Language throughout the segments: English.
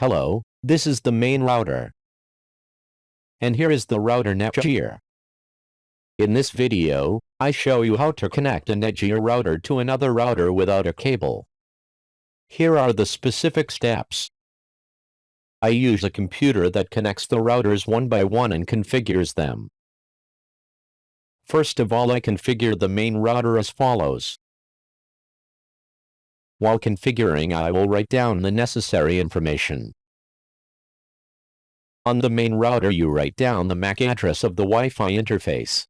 Hello, this is the main router. And here is the router Netgear. In this video, I show you how to connect a Netgear router to another router without a cable. Here are the specific steps. I use a computer that connects the routers one by one and configures them. First of all, I configure the main router as follows. While configuring, I will write down the necessary information. On the main router, you write down the MAC address of the Wi-Fi interface.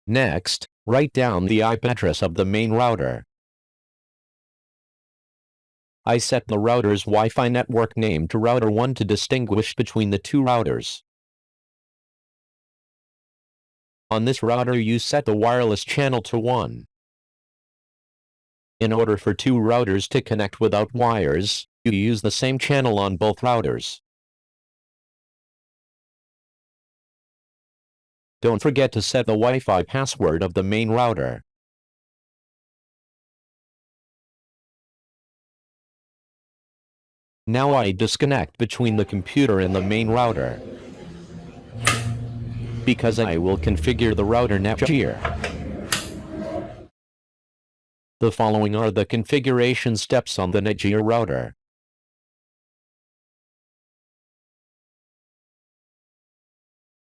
Next, write down the IP address of the main router. I set the router's Wi-Fi network name to router 1 to distinguish between the two routers. On this router, you set the wireless channel to 1. In order for two routers to connect without wires, you use the same channel on both routers. Don't forget to set the Wi-Fi password of the main router. Now I disconnect between the computer and the main router, because I will configure the router Netgear. The following are the configuration steps on the Netgear router.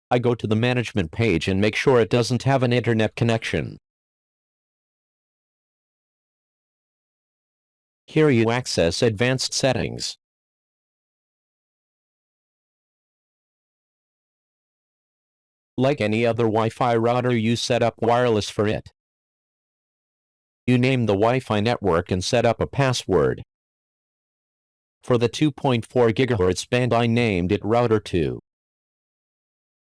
I go to the management page and make sure it doesn't have an internet connection. Here you access advanced settings. Like any other Wi-Fi router, you set up wireless for it. You name the Wi-Fi network and set up a password. For the 2.4 GHz band, I named it Router 2.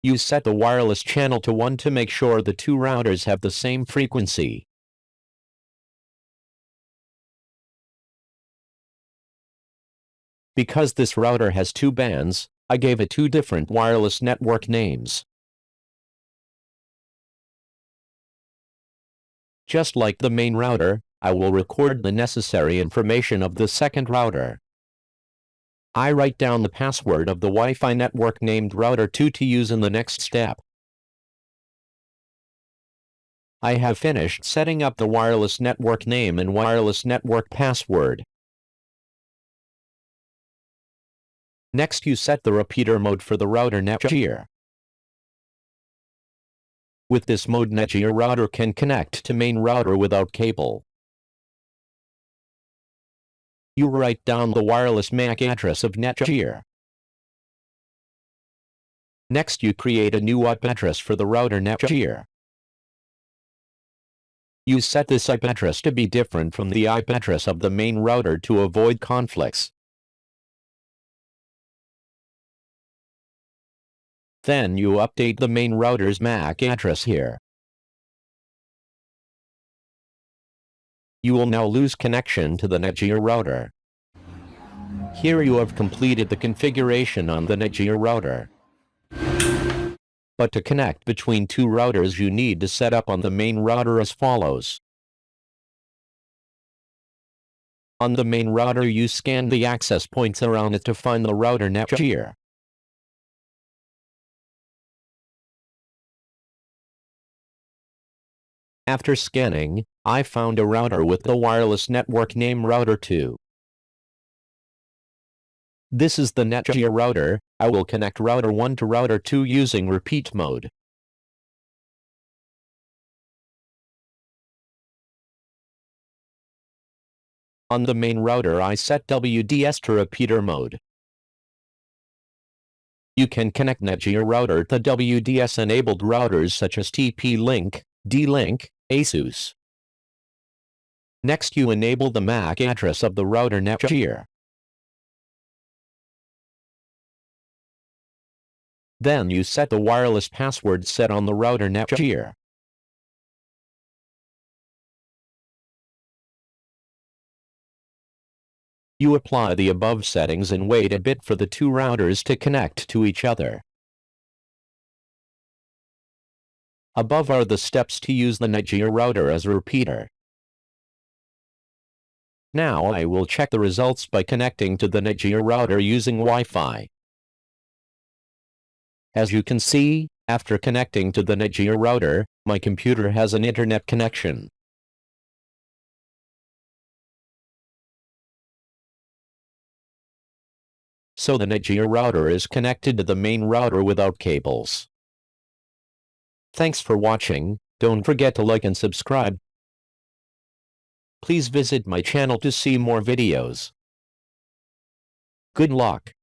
You set the wireless channel to 1 to make sure the two routers have the same frequency. Because this router has two bands, I gave it two different wireless network names. Just like the main router, I will record the necessary information of the second router. I write down the password of the Wi-Fi network named Router 2 to use in the next step. I have finished setting up the wireless network name and wireless network password. Next, you set the repeater mode for the router Netgear. With this mode, Netgear router can connect to main router without cable. You write down the wireless MAC address of Netgear. Next, you create a new IP address for the router Netgear. You set this IP address to be different from the IP address of the main router to avoid conflicts. Then you update the main router's MAC address here. You will now lose connection to the Netgear router. Here you have completed the configuration on the Netgear router. But to connect between two routers, you need to set up on the main router as follows. On the main router, you scan the access points around it to find the router Netgear. After scanning, I found a router with the wireless network name Router 2. This is the Netgear router. I will connect Router 1 to Router 2 using repeat mode. On the main router, I set WDS to repeater mode. You can connect Netgear router to WDS-enabled routers such as TP-Link, D-Link, Asus. Next, you enable the MAC address of the router Netgear. Then you set the wireless password set on the router Netgear. You apply the above settings and wait a bit for the two routers to connect to each other. Above are the steps to use the Netgear router as a repeater. Now I will check the results by connecting to the Netgear router using Wi-Fi. As you can see, after connecting to the Netgear router, my computer has an internet connection. So the Netgear router is connected to the main router without cables. Thanks for watching. Don't forget to like and subscribe. Please visit my channel to see more videos. Good luck.